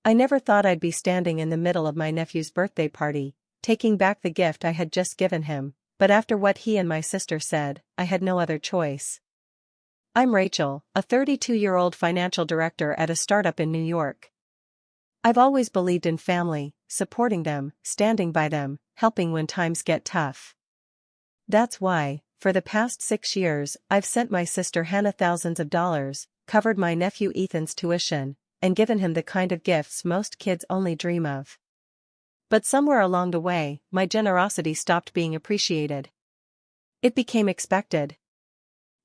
I never thought I'd be standing in the middle of my nephew's birthday party, taking back the gift I had just given him, but after what he and my sister said, I had no other choice. I'm Rachel, a 32-year-old financial director at a startup in New York. I've always believed in family, supporting them, standing by them, helping when times get tough. That's why, for the past 6 years, I've sent my sister Hannah thousands of dollars, covered my nephew Ethan's tuition, and given him the kind of gifts most kids only dream of. But somewhere along the way, my generosity stopped being appreciated. It became expected.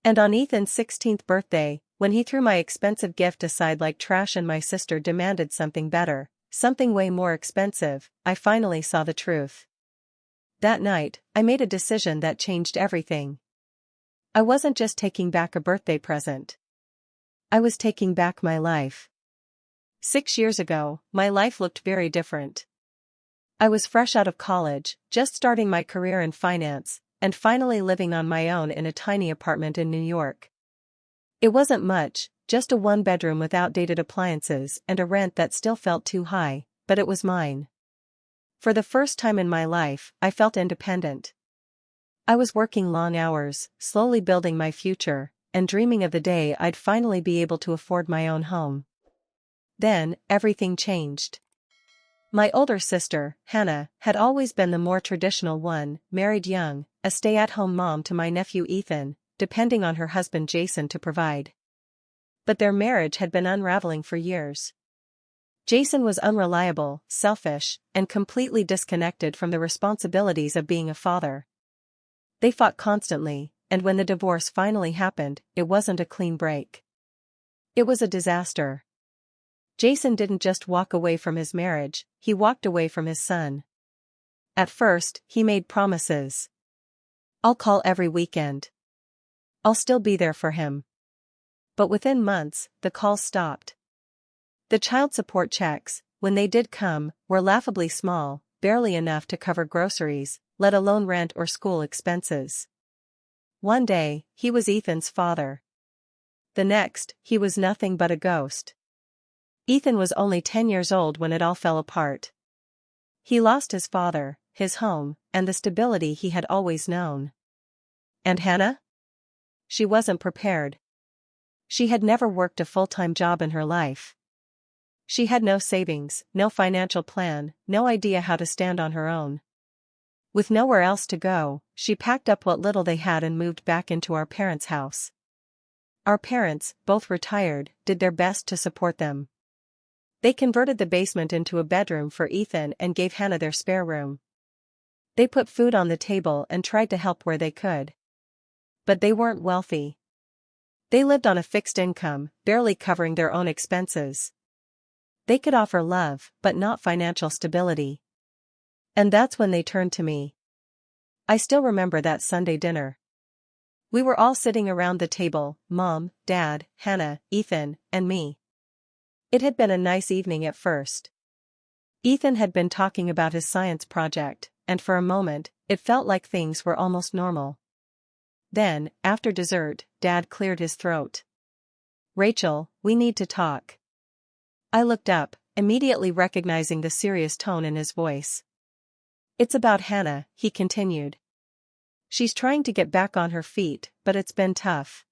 And on Ethan's 16th birthday, when he threw my expensive gift aside like trash and my sister demanded something better, something way more expensive, I finally saw the truth. That night, I made a decision that changed everything. I wasn't just taking back a birthday present. I was taking back my life. 6 years ago, my life looked very different. I was fresh out of college, just starting my career in finance, and finally living on my own in a tiny apartment in New York. It wasn't much, just a one-bedroom with outdated appliances and a rent that still felt too high, but it was mine. For the first time in my life, I felt independent. I was working long hours, slowly building my future, and dreaming of the day I'd finally be able to afford my own home. Then, everything changed. My older sister, Hannah, had always been the more traditional one, married young, a stay-at-home mom to my nephew Ethan, depending on her husband Jason to provide. But their marriage had been unraveling for years. Jason was unreliable, selfish, and completely disconnected from the responsibilities of being a father. They fought constantly, and when the divorce finally happened, it wasn't a clean break. It was a disaster. Jason didn't just walk away from his marriage, he walked away from his son. At first, he made promises. I'll call every weekend. I'll still be there for him. But within months, the calls stopped. The child support checks, when they did come, were laughably small, barely enough to cover groceries, let alone rent or school expenses. One day, he was Ethan's father. The next, he was nothing but a ghost. Ethan was only 10 years old when it all fell apart. He lost his father, his home, and the stability he had always known. And Hannah? She wasn't prepared. She had never worked a full-time job in her life. She had no savings, no financial plan, no idea how to stand on her own. With nowhere else to go, she packed up what little they had and moved back into our parents' house. Our parents, both retired, did their best to support them. They converted the basement into a bedroom for Ethan and gave Hannah their spare room. They put food on the table and tried to help where they could. But they weren't wealthy. They lived on a fixed income, barely covering their own expenses. They could offer love, but not financial stability. And that's when they turned to me. I still remember that Sunday dinner. We were all sitting around the table, Mom, Dad, Hannah, Ethan, and me. It had been a nice evening at first. Ethan had been talking about his science project, and for a moment, it felt like things were almost normal. Then, after dessert, Dad cleared his throat. Rachel, we need to talk. I looked up, immediately recognizing the serious tone in his voice. It's about Hannah, he continued. She's trying to get back on her feet, but it's been tough.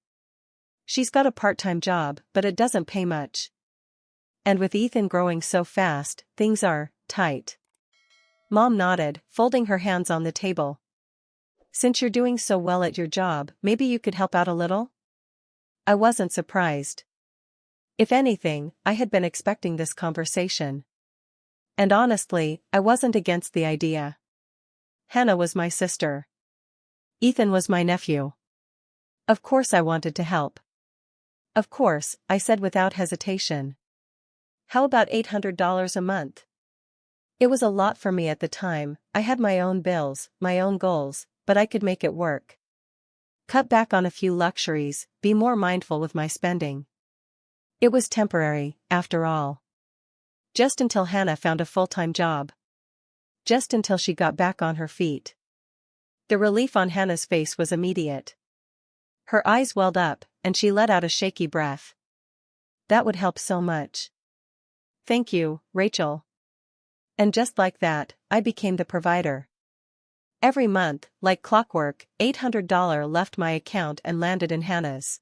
She's got a part-time job, but it doesn't pay much. And with Ethan growing so fast, things are tight. Mom nodded, folding her hands on the table. Since you're doing so well at your job, maybe you could help out a little? I wasn't surprised. If anything, I had been expecting this conversation. And honestly, I wasn't against the idea. Hannah was my sister. Ethan was my nephew. Of course I wanted to help. Of course, I said without hesitation. How about $800 a month? It was a lot for me at the time. I had my own bills, my own goals, but I could make it work. Cut back on a few luxuries, be more mindful with my spending. It was temporary, after all. Just until Hannah found a full-time job. Just until she got back on her feet. The relief on Hannah's face was immediate. Her eyes welled up, and she let out a shaky breath. That would help so much. Thank you, Rachel. And just like that, I became the provider. Every month, like clockwork, $800 left my account and landed in Hannah's.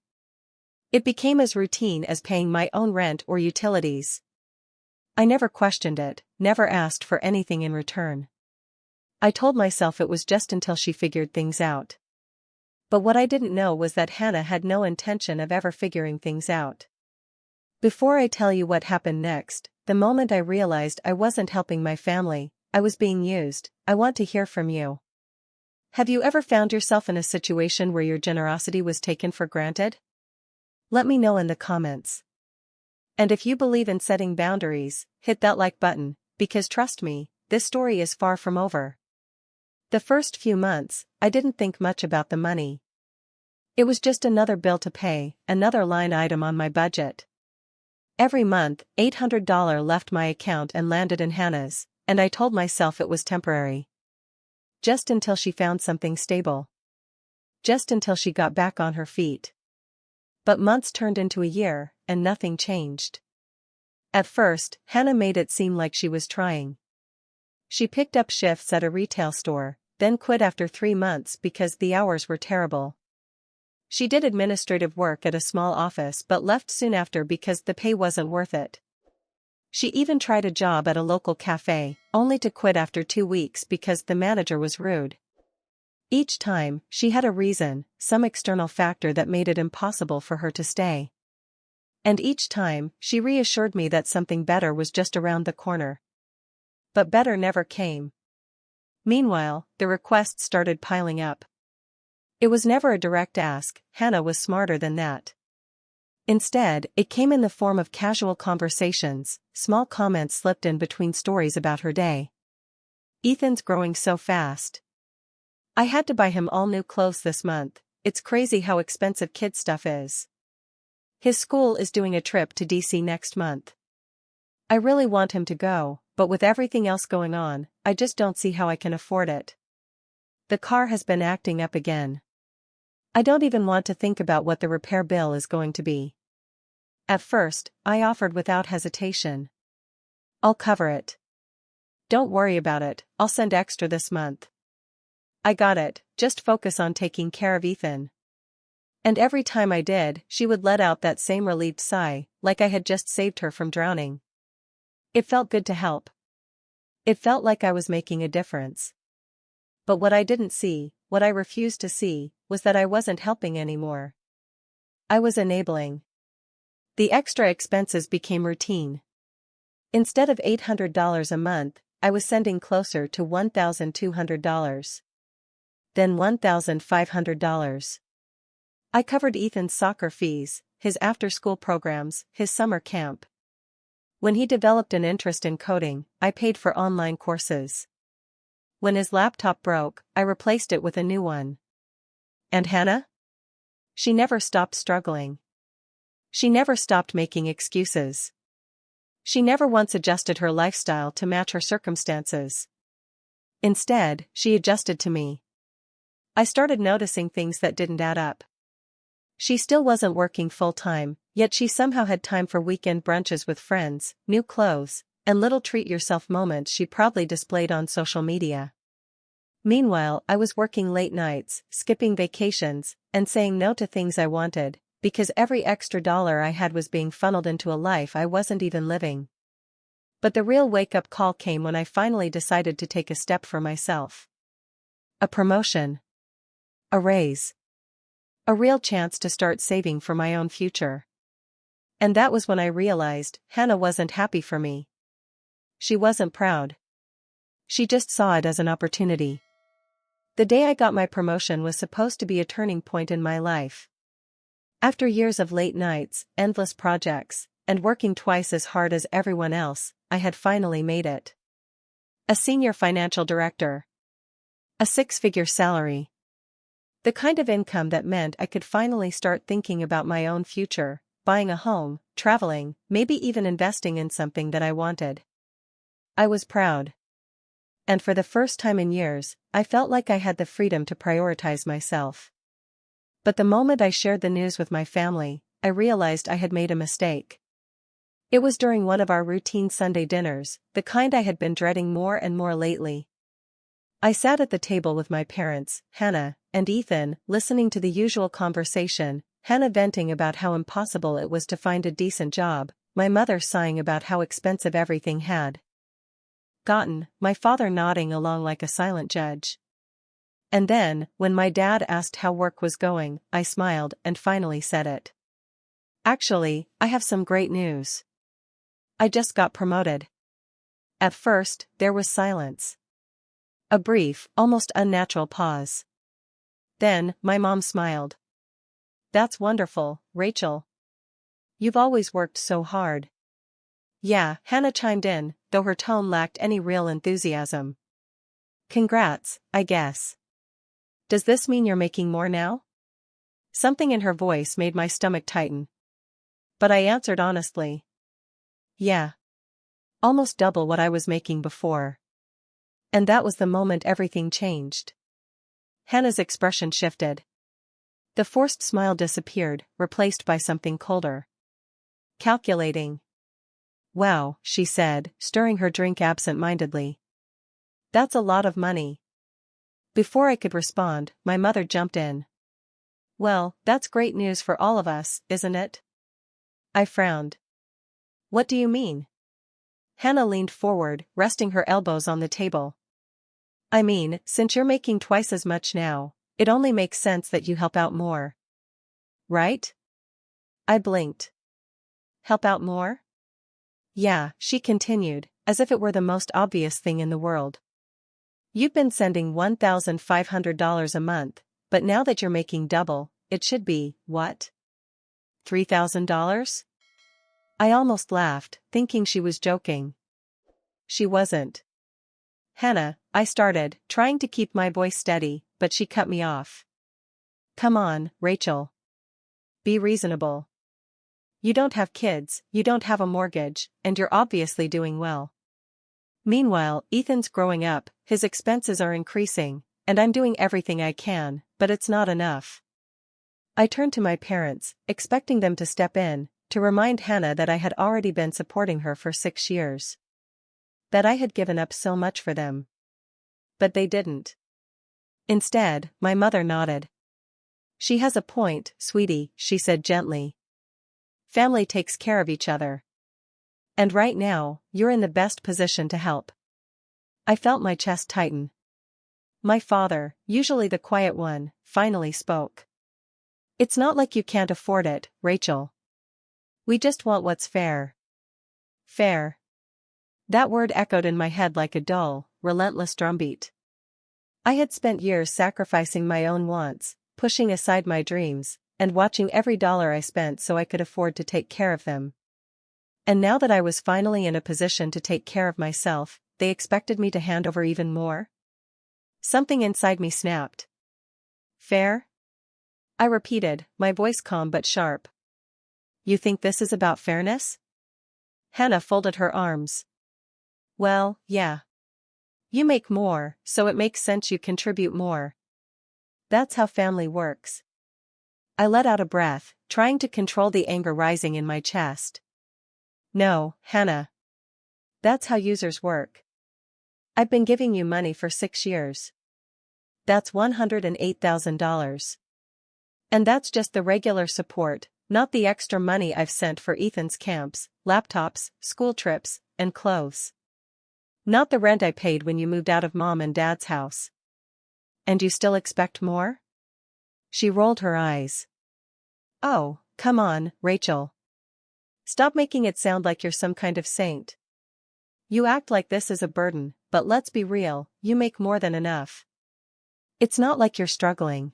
It became as routine as paying my own rent or utilities. I never questioned it, never asked for anything in return. I told myself it was just until she figured things out. But what I didn't know was that Hannah had no intention of ever figuring things out. Before I tell you what happened next, the moment I realized I wasn't helping my family, I was being used, I want to hear from you. Have you ever found yourself in a situation where your generosity was taken for granted? Let me know in the comments. And if you believe in setting boundaries, hit that like button, because trust me, this story is far from over. The first few months, I didn't think much about the money. It was just another bill to pay, another line item on my budget. Every month, $800 left my account and landed in Hannah's, and I told myself it was temporary. Just until she found something stable. Just until she got back on her feet. But months turned into a year, and nothing changed. At first, Hannah made it seem like she was trying. She picked up shifts at a retail store, then quit after 3 months because the hours were terrible. She did administrative work at a small office but left soon after because the pay wasn't worth it. She even tried a job at a local cafe, only to quit after 2 weeks because the manager was rude. Each time, she had a reason, some external factor that made it impossible for her to stay. And each time, she reassured me that something better was just around the corner. But better never came. Meanwhile, the requests started piling up. It was never a direct ask, Hannah was smarter than that. Instead, it came in the form of casual conversations, small comments slipped in between stories about her day. Ethan's growing so fast. I had to buy him all new clothes this month, it's crazy how expensive kid stuff is. His school is doing a trip to DC next month. I really want him to go, but with everything else going on, I just don't see how I can afford it. The car has been acting up again. I don't even want to think about what the repair bill is going to be. At first, I offered without hesitation. I'll cover it. Don't worry about it, I'll send extra this month. I got it, just focus on taking care of Ethan. And every time I did, she would let out that same relieved sigh, like I had just saved her from drowning. It felt good to help. It felt like I was making a difference. But what I didn't see, what I refused to see, was that I wasn't helping anymore. I was enabling. The extra expenses became routine. Instead of $800 a month, I was sending closer to $1,200. Then $1,500. I covered Ethan's soccer fees, his after-school programs, his summer camp. When he developed an interest in coding, I paid for online courses. When his laptop broke, I replaced it with a new one. And Hannah? She never stopped struggling. She never stopped making excuses. She never once adjusted her lifestyle to match her circumstances. Instead, she adjusted to me. I started noticing things that didn't add up. She still wasn't working full-time, yet she somehow had time for weekend brunches with friends, new clothes, and little treat-yourself moments she proudly displayed on social media. Meanwhile, I was working late nights, skipping vacations, and saying no to things I wanted, because every extra dollar I had was being funneled into a life I wasn't even living. But the real wake-up call came when I finally decided to take a step for myself. A promotion. A raise. A real chance to start saving for my own future. And that was when I realized Hannah wasn't happy for me. She wasn't proud. She just saw it as an opportunity. The day I got my promotion was supposed to be a turning point in my life. After years of late nights, endless projects, and working twice as hard as everyone else, I had finally made it. A senior financial director. A 6-figure salary. The kind of income that meant I could finally start thinking about my own future, buying a home, traveling, maybe even investing in something that I wanted. I was proud. And for the first time in years, I felt like I had the freedom to prioritize myself. But the moment I shared the news with my family, I realized I had made a mistake. It was during one of our routine Sunday dinners, the kind I had been dreading more and more lately. I sat at the table with my parents, Hannah, and Ethan, listening to the usual conversation, Hannah venting about how impossible it was to find a decent job, my mother sighing about how expensive everything had gotten, my father nodding along like a silent judge. And then, when my dad asked how work was going, I smiled and finally said it. Actually, I have some great news. I just got promoted. At first, there was silence. A brief, almost unnatural pause. Then, my mom smiled. That's wonderful, Rachel. You've always worked so hard. Yeah, Hannah chimed in, though her tone lacked any real enthusiasm. Congrats, I guess. Does this mean you're making more now? Something in her voice made my stomach tighten. But I answered honestly. Yeah. Almost double what I was making before. And that was the moment everything changed. Hannah's expression shifted. The forced smile disappeared, replaced by something colder. Calculating. Wow, she said, stirring her drink absent-mindedly. That's a lot of money. Before I could respond, my mother jumped in. Well, that's great news for all of us, isn't it? I frowned. What do you mean? Hannah leaned forward, resting her elbows on the table. I mean, since you're making twice as much now, it only makes sense that you help out more. Right? I blinked. Help out more? Yeah, she continued, as if it were the most obvious thing in the world. You've been sending $1,500 a month, but now that you're making double, it should be, what? $3,000? I almost laughed, thinking she was joking. She wasn't. Hannah, I started, trying to keep my voice steady, but she cut me off. Come on, Rachel. Be reasonable. You don't have kids, you don't have a mortgage, and you're obviously doing well. Meanwhile, Ethan's growing up, his expenses are increasing, and I'm doing everything I can, but it's not enough. I turned to my parents, expecting them to step in, to remind Hannah that I had already been supporting her for 6 years. That I had given up so much for them. But they didn't. Instead, my mother nodded. She has a point, sweetie, she said gently. Family takes care of each other. And right now, you're in the best position to help. I felt my chest tighten. My father, usually the quiet one, finally spoke. It's not like you can't afford it, Rachel. We just want what's fair. Fair. That word echoed in my head like a dull, relentless drumbeat. I had spent years sacrificing my own wants, pushing aside my dreams, and watching every dollar I spent so I could afford to take care of them. And now that I was finally in a position to take care of myself, they expected me to hand over even more? Something inside me snapped. Fair? I repeated, my voice calm but sharp. You think this is about fairness? Hannah folded her arms. Well, yeah. You make more, so it makes sense you contribute more. That's how family works. I let out a breath, trying to control the anger rising in my chest. No, Hannah. That's how users work. I've been giving you money for 6 years. That's $108,000. And that's just the regular support, not the extra money I've sent for Ethan's camps, laptops, school trips, and clothes. Not the rent I paid when you moved out of Mom and Dad's house. And you still expect more? She rolled her eyes. Oh, come on, Rachel. Stop making it sound like you're some kind of saint. You act like this is a burden, but let's be real, you make more than enough. It's not like you're struggling.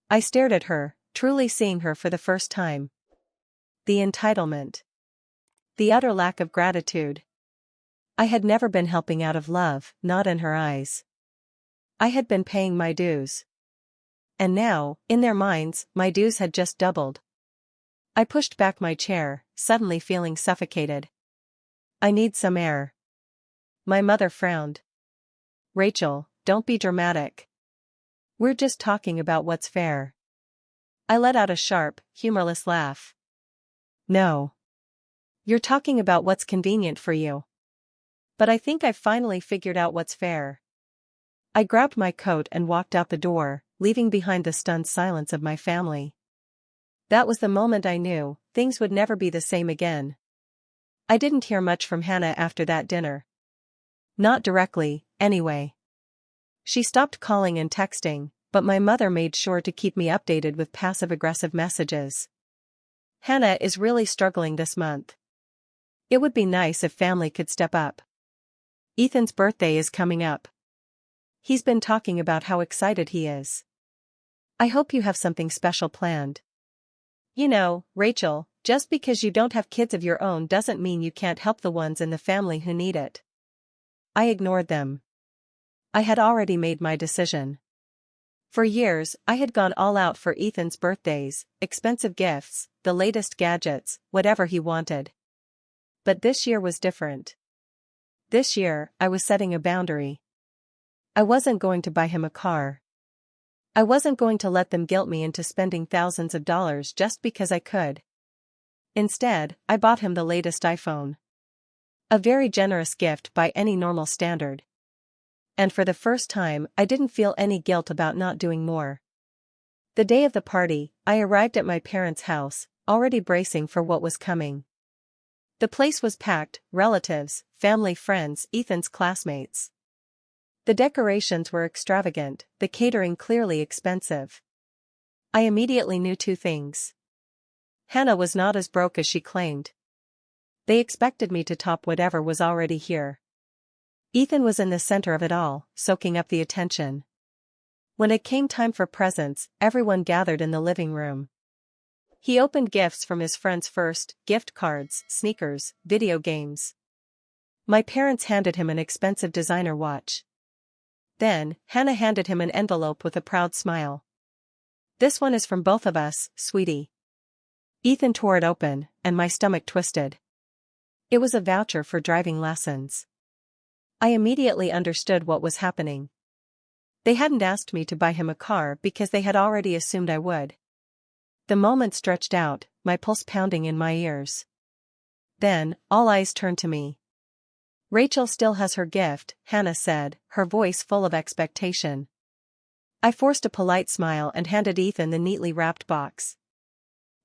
I stared at her, truly seeing her for the first time. The entitlement. The utter lack of gratitude. I had never been helping out of love, not in her eyes. I had been paying my dues. And now, in their minds, my dues had just doubled. I pushed back my chair, suddenly feeling suffocated. I need some air. My mother frowned. Rachel, don't be dramatic. We're just talking about what's fair. I let out a sharp, humorless laugh. No. You're talking about what's convenient for you. But I think I've finally figured out what's fair. I grabbed my coat and walked out the door, leaving behind the stunned silence of my family. That was the moment I knew things would never be the same again. I didn't hear much from Hannah after that dinner. Not directly, anyway. She stopped calling and texting, but my mother made sure to keep me updated with passive-aggressive messages. Hannah is really struggling this month. It would be nice if family could step up. Ethan's birthday is coming up. He's been talking about how excited he is. I hope you have something special planned. You know, Rachel, just because you don't have kids of your own doesn't mean you can't help the ones in the family who need it. I ignored them. I had already made my decision. For years, I had gone all out for Ethan's birthdays, expensive gifts, the latest gadgets, whatever he wanted. But this year was different. This year, I was setting a boundary. I wasn't going to buy him a car. I wasn't going to let them guilt me into spending thousands of dollars just because I could. Instead, I bought him the latest iPhone. A very generous gift by any normal standard. And for the first time, I didn't feel any guilt about not doing more. The day of the party, I arrived at my parents' house, already bracing for what was coming. The place was packed, relatives, family, friends, Ethan's classmates. The decorations were extravagant, the catering clearly expensive. I immediately knew two things. Hannah was not as broke as she claimed. They expected me to top whatever was already here. Ethan was in the center of it all, soaking up the attention. When it came time for presents, everyone gathered in the living room. He opened gifts from his friends first, gift cards, sneakers, video games. My parents handed him an expensive designer watch. Then, Hannah handed him an envelope with a proud smile. "This one is from both of us, sweetie." Ethan tore it open, and my stomach twisted. It was a voucher for driving lessons. I immediately understood what was happening. They hadn't asked me to buy him a car because they had already assumed I would. The moment stretched out, my pulse pounding in my ears. Then, all eyes turned to me. "Rachel still has her gift," Hannah said, her voice full of expectation. I forced a polite smile and handed Ethan the neatly wrapped box.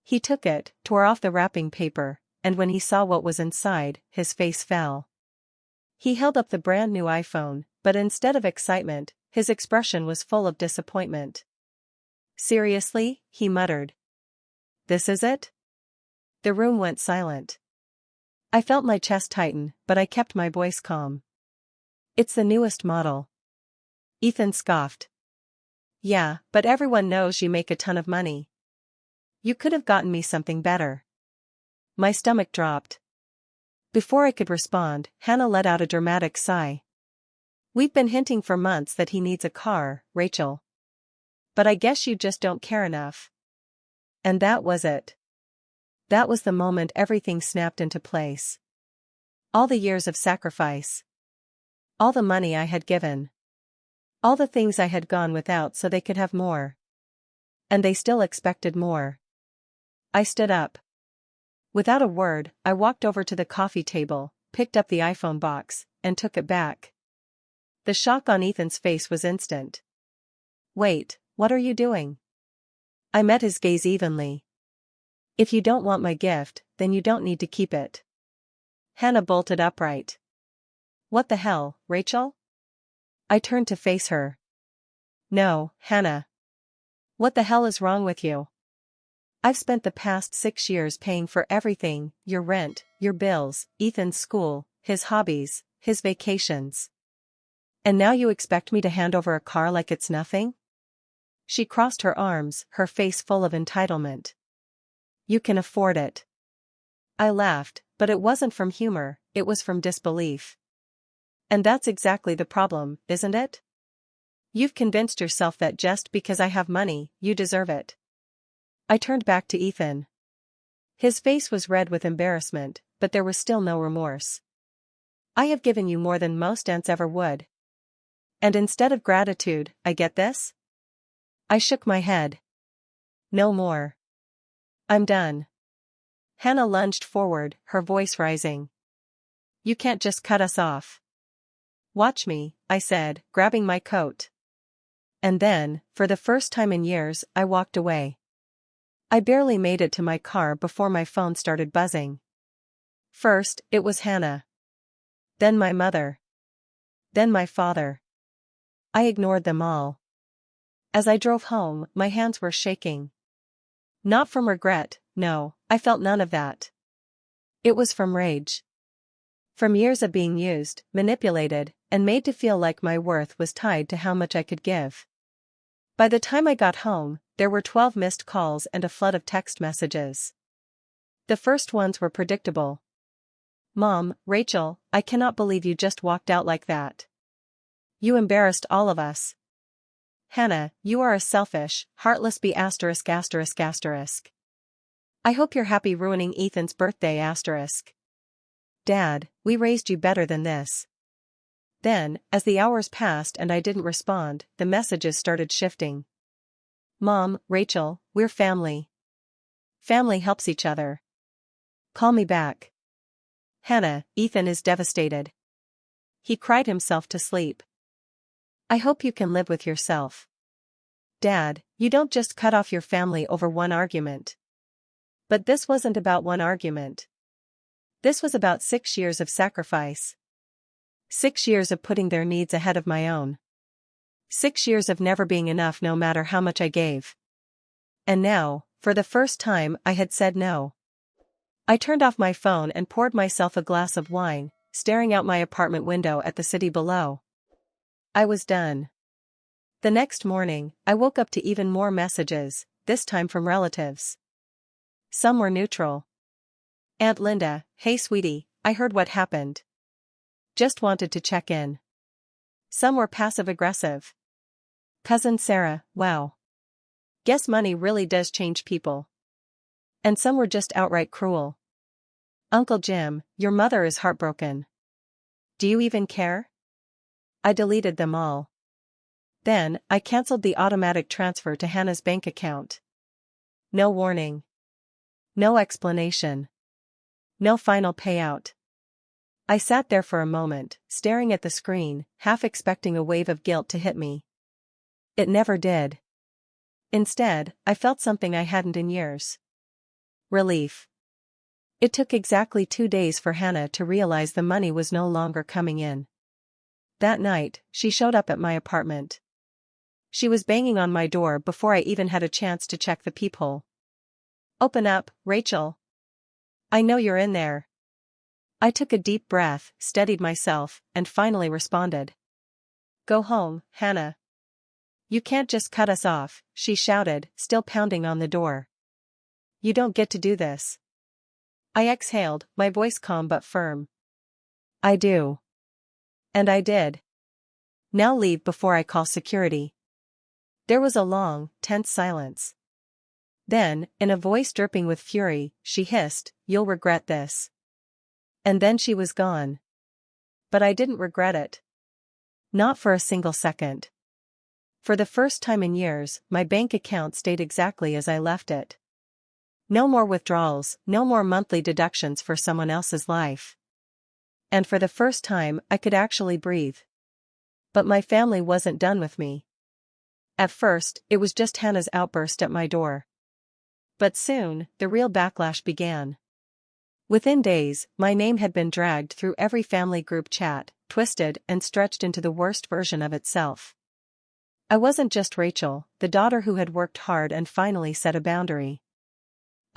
He took it, tore off the wrapping paper, and when he saw what was inside, his face fell. He held up the brand new iPhone, but instead of excitement, his expression was full of disappointment. "Seriously?" he muttered. "This is it?" The room went silent. I felt my chest tighten, but I kept my voice calm. "It's the newest model." Ethan scoffed. "Yeah, but everyone knows you make a ton of money. You could have gotten me something better." My stomach dropped. Before I could respond, Hannah let out a dramatic sigh. "We've been hinting for months that he needs a car, Rachel. But I guess you just don't care enough." And that was it. That was the moment everything snapped into place. All the years of sacrifice. All the money I had given. All the things I had gone without so they could have more. And they still expected more. I stood up. Without a word, I walked over to the coffee table, picked up the iPhone box, and took it back. The shock on Ethan's face was instant. "Wait, what are you doing?" I met his gaze evenly. "If you don't want my gift, then you don't need to keep it." Hannah bolted upright. "What the hell, Rachel?" I turned to face her. "No, Hannah. What the hell is wrong with you? I've spent the past 6 years paying for everything, your rent, your bills, Ethan's school, his hobbies, his vacations. And now you expect me to hand over a car like it's nothing?" She crossed her arms, her face full of entitlement. "You can afford it." I laughed, but it wasn't from humor, it was from disbelief. "And that's exactly the problem, isn't it? You've convinced yourself that just because I have money, you deserve it." I turned back to Ethan. His face was red with embarrassment, but there was still no remorse. "I have given you more than most aunts ever would. And instead of gratitude, I get this?" I shook my head. "No more. I'm done." Hannah lunged forward, her voice rising. You can't just cut us off. Watch me, I said, grabbing my coat. And then, for the first time in years, I walked away. I barely made it to my car before my phone started buzzing. First, it was Hannah. Then my mother. Then my father. I ignored them all. As I drove home, my hands were shaking. Not from regret, no, I felt none of that. It was from rage. From years of being used, manipulated, and made to feel like my worth was tied to how much I could give. By the time I got home, there were 12 missed calls and a flood of text messages. The first ones were predictable. Mom, Rachel, I cannot believe you just walked out like that. You embarrassed all of us. Hannah, you are a selfish, heartless b********. I hope you're happy ruining Ethan's birthday*****. Dad, we raised you better than this. Then, as the hours passed and I didn't respond, the messages started shifting. Mom, Rachel, we're family. Family helps each other. Call me back. Hannah, Ethan is devastated. He cried himself to sleep. I hope you can live with yourself. Dad, you don't just cut off your family over one argument. But this wasn't about one argument. This was about 6 years of sacrifice. 6 years of putting their needs ahead of my own. 6 years of never being enough no matter how much I gave. And now, for the first time, I had said no. I turned off my phone and poured myself a glass of wine, staring out my apartment window at the city below. I was done. The next morning, I woke up to even more messages, this time from relatives. Some were neutral. Aunt Linda, hey sweetie, I heard what happened. Just wanted to check in. Some were passive-aggressive. Cousin Sarah, wow. Guess money really does change people. And some were just outright cruel. Uncle Jim, your mother is heartbroken. Do you even care? I deleted them all. Then, I canceled the automatic transfer to Hannah's bank account. No warning. No explanation. No final payout. I sat there for a moment, staring at the screen, half expecting a wave of guilt to hit me. It never did. Instead, I felt something I hadn't in years. Relief. It took exactly 2 days for Hannah to realize the money was no longer coming in. That night, she showed up at my apartment. She was banging on my door before I even had a chance to check the peephole. Open up, Rachel. I know you're in there. I took a deep breath, steadied myself, and finally responded. Go home, Hannah. You can't just cut us off, she shouted, still pounding on the door. You don't get to do this. I exhaled, my voice calm but firm. I do. And I did. Now leave before I call security. There was a long, tense silence. Then, in a voice dripping with fury, she hissed, "You'll regret this." And then she was gone. But I didn't regret it. Not for a single second. For the first time in years, my bank account stayed exactly as I left it. No more withdrawals, no more monthly deductions for someone else's life. And for the first time, I could actually breathe. But my family wasn't done with me. At first, it was just Hannah's outburst at my door. But soon, the real backlash began. Within days, my name had been dragged through every family group chat, twisted and stretched into the worst version of itself. I wasn't just Rachel, the daughter who had worked hard and finally set a boundary.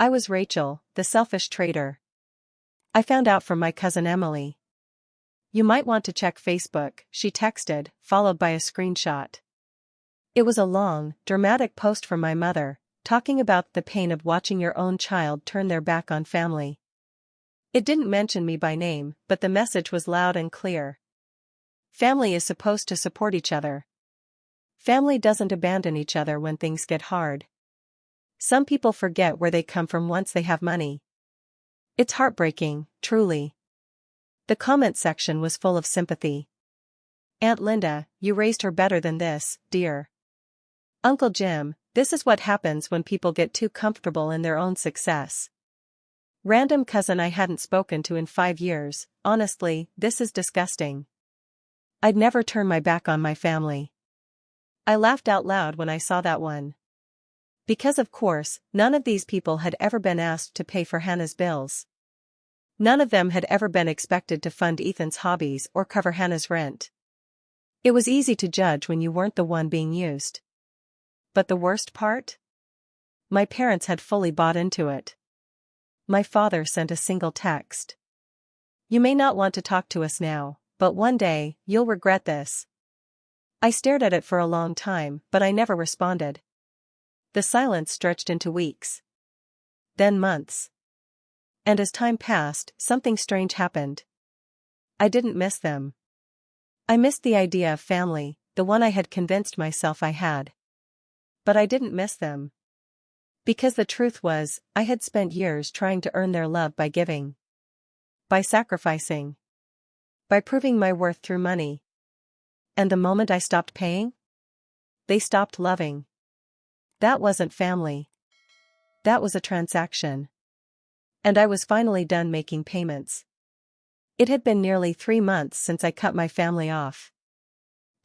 I was Rachel, the selfish traitor. I found out from my cousin Emily. You might want to check Facebook, she texted, followed by a screenshot. It was a long, dramatic post from my mother, talking about the pain of watching your own child turn their back on family. It didn't mention me by name, but the message was loud and clear. Family is supposed to support each other. Family doesn't abandon each other when things get hard. Some people forget where they come from once they have money. It's heartbreaking, truly. The comment section was full of sympathy. Aunt Linda, you raised her better than this, dear. Uncle Jim, this is what happens when people get too comfortable in their own success. Random cousin I hadn't spoken to in 5 years. Honestly, this is disgusting. I'd never turn my back on my family. I laughed out loud when I saw that one. Because of course, none of these people had ever been asked to pay for Hannah's bills. None of them had ever been expected to fund Ethan's hobbies or cover Hannah's rent. It was easy to judge when you weren't the one being used. But the worst part? My parents had fully bought into it. My father sent a single text. "You may not want to talk to us now, but one day, you'll regret this." I stared at it for a long time, but I never responded. The silence stretched into weeks. Then months. And as time passed, something strange happened. I didn't miss them. I missed the idea of family, the one I had convinced myself I had. But I didn't miss them. Because the truth was, I had spent years trying to earn their love by giving. By sacrificing. By proving my worth through money. And the moment I stopped paying, they stopped loving. That wasn't family. That was a transaction. And I was finally done making payments. It had been nearly 3 months since I cut my family off.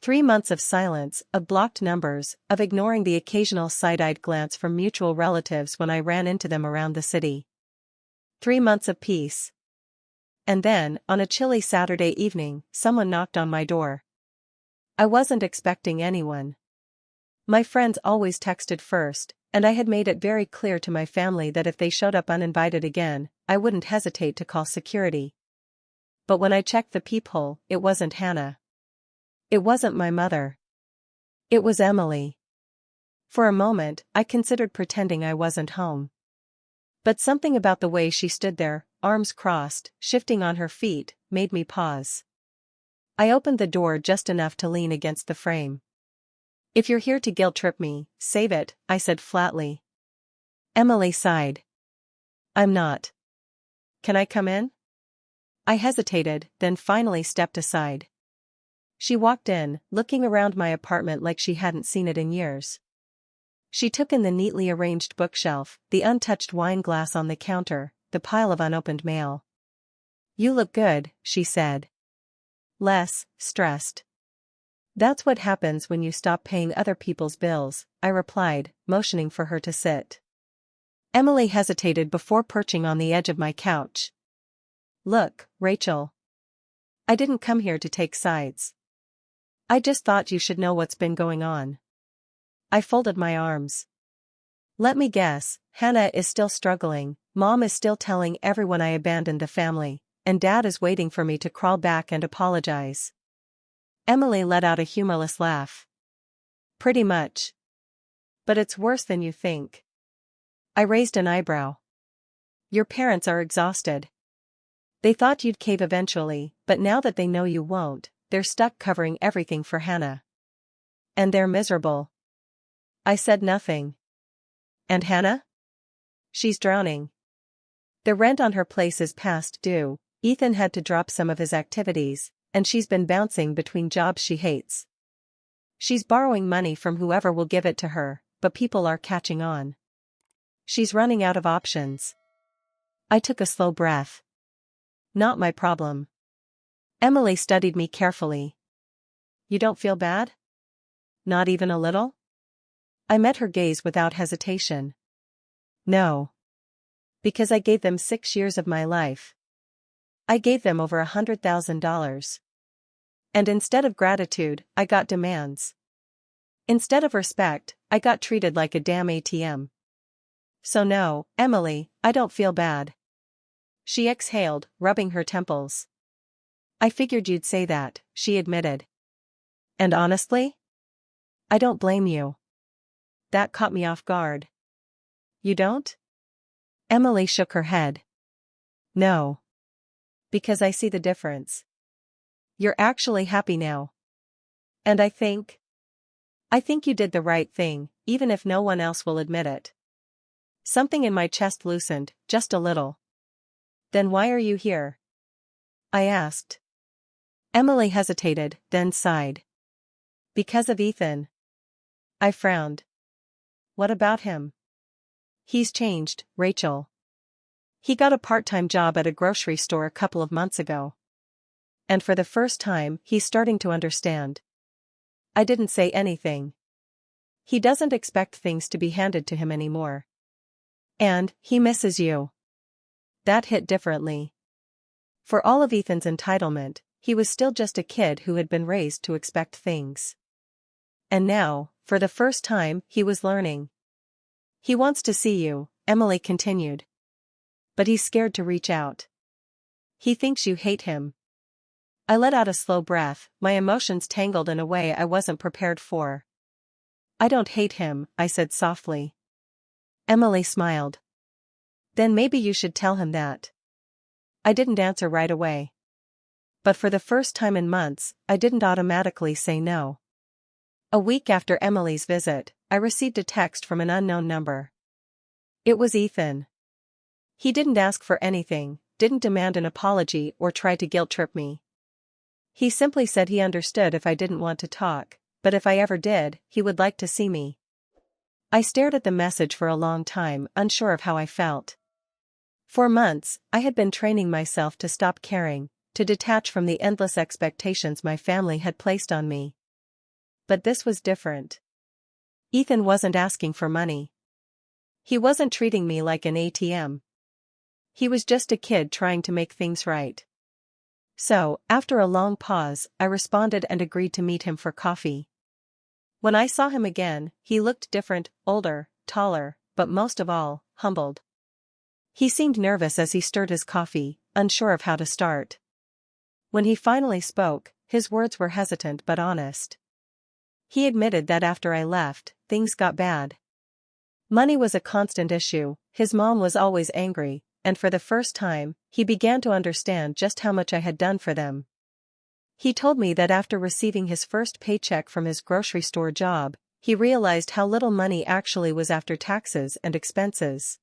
3 months of silence, of blocked numbers, of ignoring the occasional side-eyed glance from mutual relatives when I ran into them around the city. 3 months of peace. And then, on a chilly Saturday evening, someone knocked on my door. I wasn't expecting anyone. My friends always texted first, and I had made it very clear to my family that if they showed up uninvited again, I wouldn't hesitate to call security. But when I checked the peephole, it wasn't Hannah. It wasn't my mother. It was Emily. For a moment, I considered pretending I wasn't home. But something about the way she stood there, arms crossed, shifting on her feet, made me pause. I opened the door just enough to lean against the frame. "If you're here to guilt-trip me, save it," I said flatly. Emily sighed. "I'm not. Can I come in?" I hesitated, then finally stepped aside. She walked in, looking around my apartment like she hadn't seen it in years. She took in the neatly arranged bookshelf, the untouched wine glass on the counter, the pile of unopened mail. "You look good," she said. "Less stressed." "That's what happens when you stop paying other people's bills," I replied, motioning for her to sit. Emily hesitated before perching on the edge of my couch. "Look, Rachel. I didn't come here to take sides. I just thought you should know what's been going on." I folded my arms. "Let me guess, Hannah is still struggling, Mom is still telling everyone I abandoned the family, and Dad is waiting for me to crawl back and apologize." Emily let out a humorless laugh. "Pretty much. But it's worse than you think." I raised an eyebrow. "Your parents are exhausted. They thought you'd cave eventually, but now that they know you won't, they're stuck covering everything for Hannah. And they're miserable." I said nothing. "And Hannah?" "She's drowning. The rent on her place is past due, Ethan had to drop some of his activities, and she's been bouncing between jobs she hates. She's borrowing money from whoever will give it to her, but people are catching on. She's running out of options." I took a slow breath. "Not my problem." Emily studied me carefully. "You don't feel bad? Not even a little?" I met her gaze without hesitation. "No. Because I gave them 6 years of my life. I gave them over $100,000. And instead of gratitude, I got demands. Instead of respect, I got treated like a damn ATM. So no, Emily, I don't feel bad." She exhaled, rubbing her temples. "I figured you'd say that," she admitted. "And honestly? I don't blame you." That caught me off guard. "You don't?" Emily shook her head. "No. Because I see the difference. You're actually happy now. And I think you did the right thing, even if no one else will admit it." Something in my chest loosened, just a little. "Then why are you here?" I asked. Emily hesitated, then sighed. "Because of Ethan." I frowned. "What about him?" "He's changed, Rachel. He got a part-time job at a grocery store a couple of months ago. And for the first time, he's starting to understand. I didn't say anything. He doesn't expect things to be handed to him anymore. And he misses you. That hit differently. For all of Ethan's entitlement, he was still just a kid who had been raised to expect things. And now, for the first time, he was learning. He wants to see you, Emily continued. But he's scared to reach out. He thinks you hate him. I let out a slow breath, my emotions tangled in a way I wasn't prepared for. I don't hate him, I said softly. Emily smiled. Then maybe you should tell him that. I didn't answer right away. But for the first time in months, I didn't automatically say no. A week after Emily's visit, I received a text from an unknown number. It was Ethan. He didn't ask for anything, didn't demand an apology or try to guilt-trip me. He simply said he understood if I didn't want to talk, but if I ever did, he would like to see me. I stared at the message for a long time, unsure of how I felt. For months, I had been training myself to stop caring, to detach from the endless expectations my family had placed on me. But this was different. Ethan wasn't asking for money. He wasn't treating me like an ATM. He was just a kid trying to make things right. So, after a long pause, I responded and agreed to meet him for coffee. When I saw him again, he looked different, older, taller, but most of all, humbled. He seemed nervous as he stirred his coffee, unsure of how to start. When he finally spoke, his words were hesitant but honest. He admitted that after I left, things got bad. Money was a constant issue, his mom was always angry, and for the first time, he began to understand just how much I had done for them. He told me that after receiving his first paycheck from his grocery store job, he realized how little money actually was after taxes and expenses.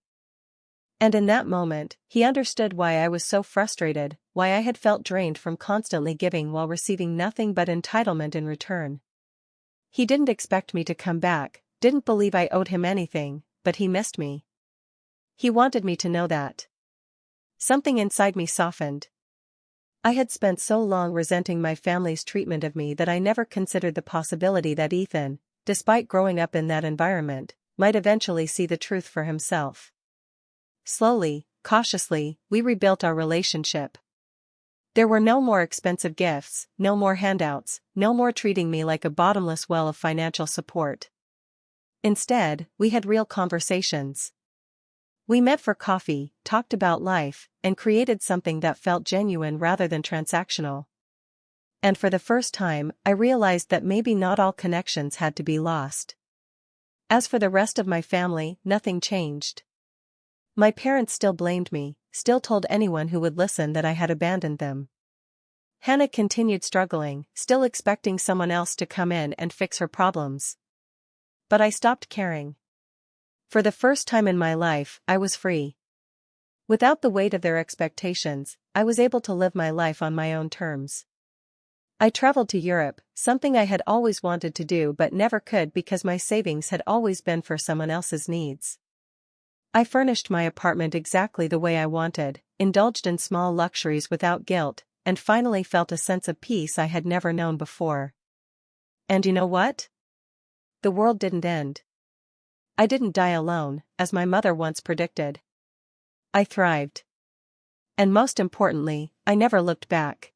And in that moment, he understood why I was so frustrated, why I had felt drained from constantly giving while receiving nothing but entitlement in return. He didn't expect me to come back, didn't believe I owed him anything, but he missed me. He wanted me to know that. Something inside me softened. I had spent so long resenting my family's treatment of me that I never considered the possibility that Ethan, despite growing up in that environment, might eventually see the truth for himself. Slowly, cautiously, we rebuilt our relationship. There were no more expensive gifts, no more handouts, no more treating me like a bottomless well of financial support. Instead, we had real conversations. We met for coffee, talked about life, and created something that felt genuine rather than transactional. And for the first time, I realized that maybe not all connections had to be lost. As for the rest of my family, nothing changed. My parents still blamed me, still told anyone who would listen that I had abandoned them. Hannah continued struggling, still expecting someone else to come in and fix her problems. But I stopped caring. For the first time in my life, I was free. Without the weight of their expectations, I was able to live my life on my own terms. I traveled to Europe, something I had always wanted to do but never could because my savings had always been for someone else's needs. I furnished my apartment exactly the way I wanted, indulged in small luxuries without guilt, and finally felt a sense of peace I had never known before. And you know what? The world didn't end. I didn't die alone, as my mother once predicted. I thrived. And most importantly, I never looked back.